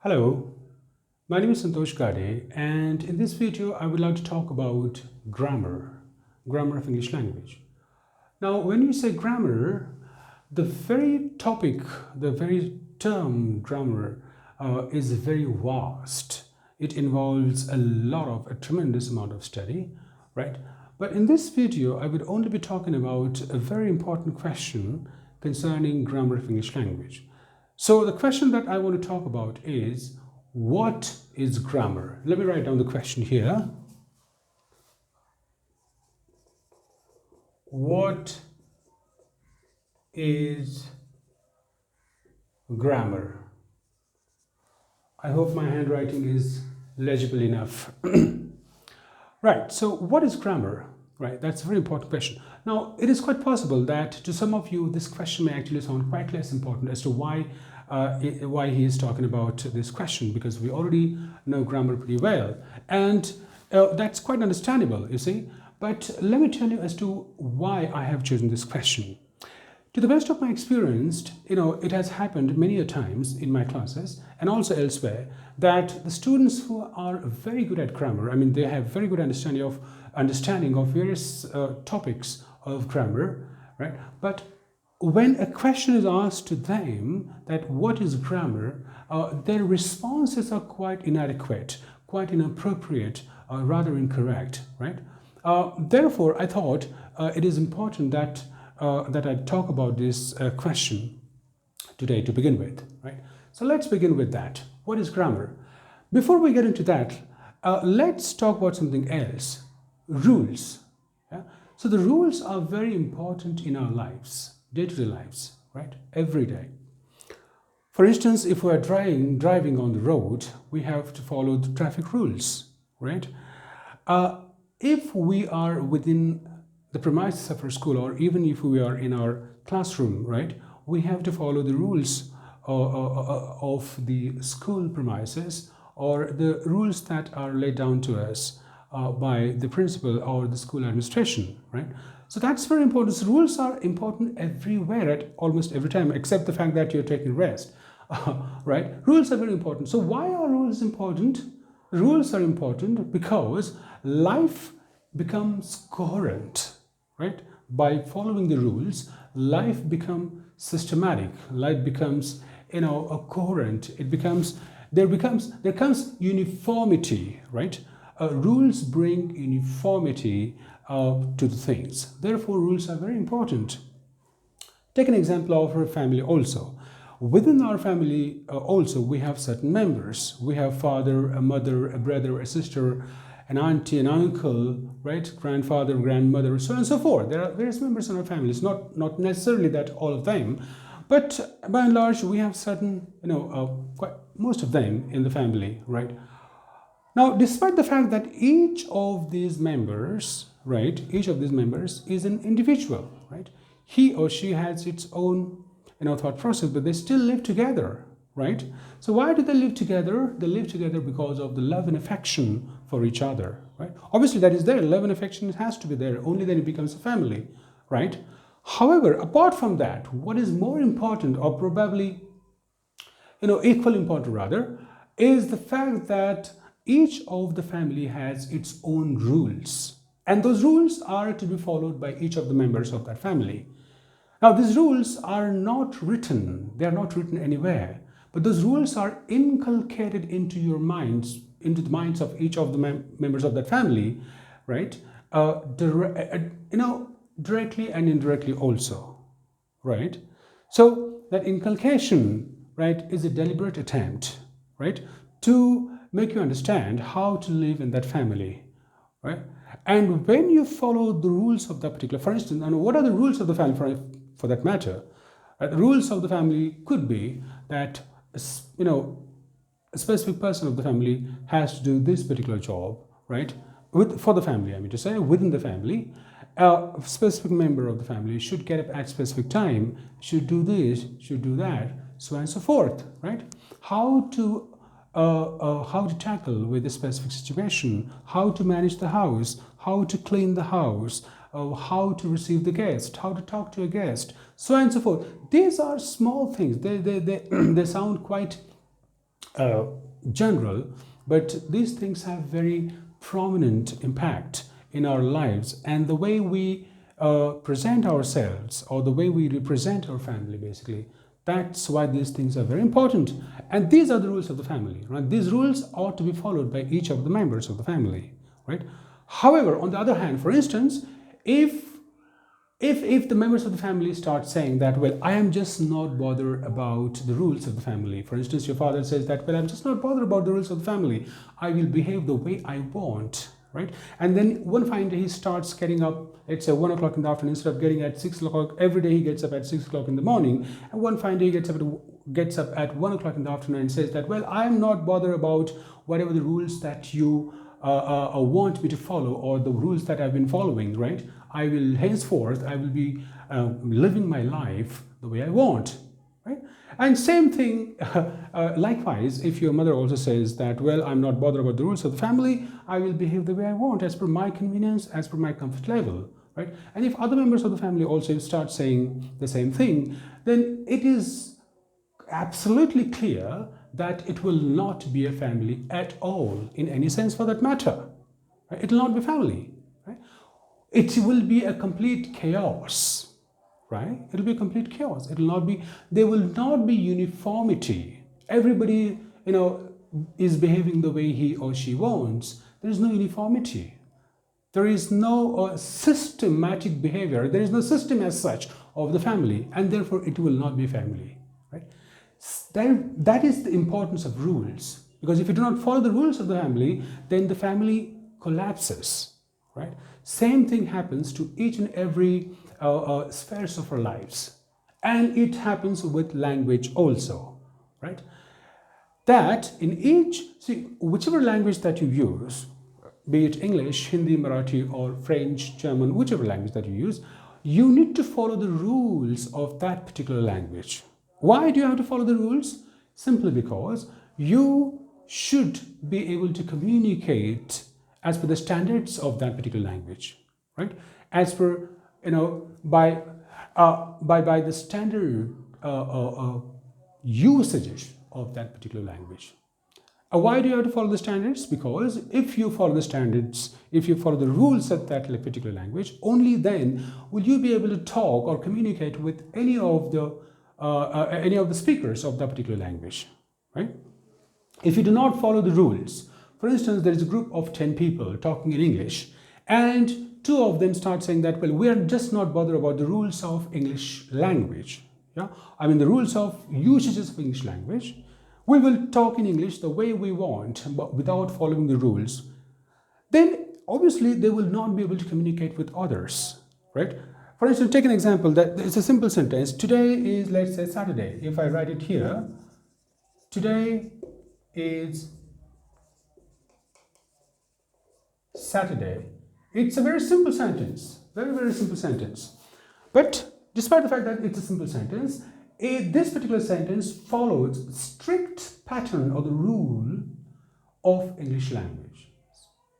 Hello, my name is Santosh Gade, and in this video I would like to talk about grammar of English language. Now, when you say grammar, the very topic, the very term grammar is very vast. It involves a tremendous amount of study, right? But in this video, I would only be talking about a very important question concerning grammar of English language. So the question that I want to talk about is, what is grammar? Let me write down the question here. What is grammar? I hope my handwriting is legible enough. Right, so what is grammar? Right, that's a very important question. Now, it is quite possible that to some of you, this question may actually sound quite less important as to why he is talking about this question, because we already know grammar pretty well. And that's quite understandable, you see. But let me tell you as to why I have chosen this question. To the best of my experience, it has happened many a times in my classes and also elsewhere that the students who are very good at grammar, I mean, they have very good understanding of various topics of grammar, right? But when a question is asked to them that what is grammar, their responses are quite inadequate, quite inappropriate, rather incorrect, right? Therefore, I thought it is important that I talk about this question today to begin with, right? So let's begin with that. What is grammar? Before we get into that, let's talk about something else. Rules. Yeah? So the rules are very important in our lives, day-to-day lives, right? Every day. For instance, if we are driving on the road, we have to follow the traffic rules, right? If we are within the premises of our school, or even if we are in our classroom, right, we have to follow the rules of the school premises, or the rules that are laid down to us by the principal or the school administration, right? So that's very important. So rules are important everywhere at almost every time, except the fact that you're taking rest, right? Rules are very important. So why are rules important? Rules are important because life becomes coherent, right? By following the rules, life becomes systematic. Life becomes, a coherent. There comes uniformity, right? Rules bring uniformity to the things. Therefore, rules are very important. Take an example of our family also. Within our family also, we have certain members. We have father, a mother, a brother, a sister, an auntie, an uncle, right? Grandfather, grandmother, so on and so forth. There are various members in our family. It's not necessarily that all of them, but by and large, we have certain, most of them in the family, right? Now, despite the fact that each of these members, right, each of these members is an individual, right? He or she has its own, thought process, but they still live together, right? So why do they live together? They live together because of the love and affection for each other, right? Obviously, that is there. Love and affection has to be there. Only then it becomes a family, right? However, apart from that, what is more important, or probably, equally important rather, is the fact that each of the family has its own rules, and those rules are to be followed by each of the members of that family. Now, these rules are not written, they are not written anywhere, but those rules are inculcated into your minds, into the minds of each of the members of that family, right? Directly and indirectly also, right? So that inculcation, right, is a deliberate attempt, right, to make you understand how to live in that family, right? And when you follow the rules of that particular, for instance, and what are the rules of the family for that matter? The rules of the family could be that, a specific person of the family has to do this particular job, right? For the family, I mean to say, within the family, a specific member of the family should get up at specific time, should do this, should do that, so on and so forth, right? How to tackle with a specific situation, how to manage the house, how to clean the house, how to receive the guest, how to talk to a guest, so on and so forth. These are small things. They sound quite uh, general, but these things have very prominent impact in our lives, and the way we present ourselves, or the way we represent our family, basically. That's why these things are very important. And these are the rules of the family, right? These rules ought to be followed by each of the members of the family, right? However, on the other hand, for instance, if the members of the family start saying that, well, I am just not bothered about the rules of the family. For instance, your father says that, well, I'm just not bothered about the rules of the family. I will behave the way I want, right? And then one fine day he starts getting up, let's say 1 o'clock in the afternoon, instead of getting at 6 o'clock. Every day he gets up at 6 o'clock in the morning. And one fine day he gets up at 1 o'clock in the afternoon and says that, well, I'm not bothered about whatever the rules that you want me to follow, or the rules that I've been following, right? I will henceforth, I will be living my life the way I want, right? And same thing, likewise, if your mother also says that, well, I'm not bothered about the rules of the family, I will behave the way I want, as per my convenience, as per my comfort level, right? And if other members of the family also start saying the same thing, then it is absolutely clear that it will not be a family at all, in any sense for that matter. Right? It will not be family. Right? It will be a complete chaos. Right? It will be a complete chaos. It will not be. There will not be uniformity. Everybody, is behaving the way he or she wants. There is no uniformity. There is no systematic behavior. There is no system as such of the family, and therefore it will not be family. Right? That is the importance of rules, because if you do not follow the rules of the family, then the family collapses, right? Same thing happens to each and every spheres of our lives, and it happens with language also, right? That in whichever language that you use, be it English, Hindi, Marathi, or French, German, whichever language that you use, you need to follow the rules of that particular language. Why do you have to follow the rules? Simply because you should be able to communicate as per the standards of that particular language, right? As per, by the standard usages of that particular language. Why do you have to follow the standards? Because if you follow the standards, if you follow the rules of that particular language, only then will you be able to talk or communicate with any of the speakers of that particular language, right? If you do not follow the rules, for instance, there is a group of 10 people talking in English, and 2 of them start saying that, well, we are just not bothered about the rules of English language. Yeah, I mean the rules of usages of English language. We will talk in English the way we want, but without following the rules. Then obviously they will not be able to communicate with others, right? For instance, take an example that it's a simple sentence. Today is, let's say, Saturday. If I write it here, today is Saturday. It's a very simple sentence, very, very simple sentence. But despite the fact that it's a simple sentence, this particular sentence follows strict pattern or the rule of English language.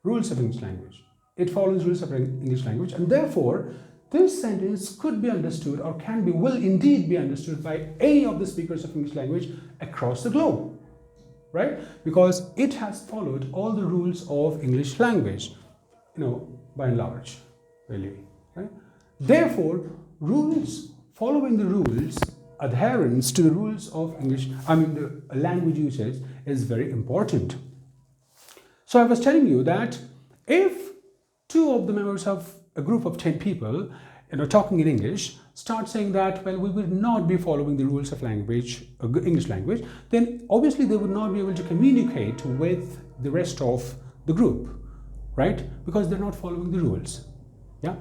Rules of English language. It follows rules of English language, and therefore this sentence could be understood, or will indeed be understood by any of the speakers of English language across the globe, right? Because it has followed all the rules of English language, by and large, really, right? Therefore, following the rules, adherence to the rules of the language usage is very important. So I was telling you that if 2 of the members of a group of 10 people, talking in English, start saying that, well, we will not be following the rules of language, English language, then obviously they would not be able to communicate with the rest of the group, right? Because they're not following the rules. Yeah.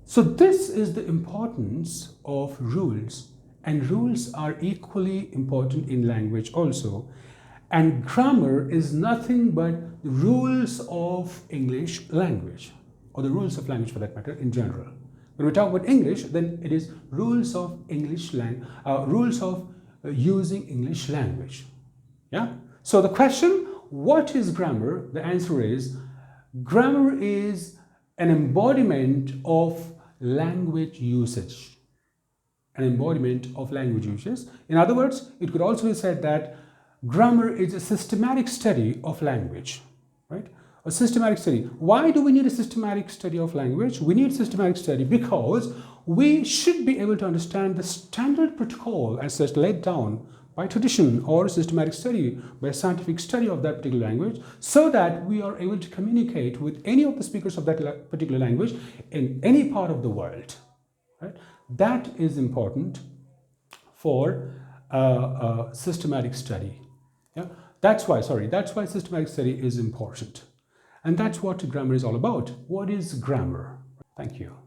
So this is the importance of rules, and rules are equally important in language also. And grammar is nothing but the rules of English language, or the rules of language for that matter in general. When we talk about English, then it is rules of rules of using English language. Yeah. So the question, what is grammar? The answer is, grammar is an embodiment of language usage. An embodiment of language usage. In other words, it could also be said that Grammar is a systematic study of language, right? A systematic study. Why do we need a systematic study of language? We need systematic study because we should be able to understand the standard protocol as such laid down by tradition or systematic study, by scientific study of that particular language, so that we are able to communicate with any of the speakers of that particular language in any part of the world. Right? That is important for systematic study. Yeah? That's why systematic study is important. And that's what grammar is all about. What is grammar? Thank you.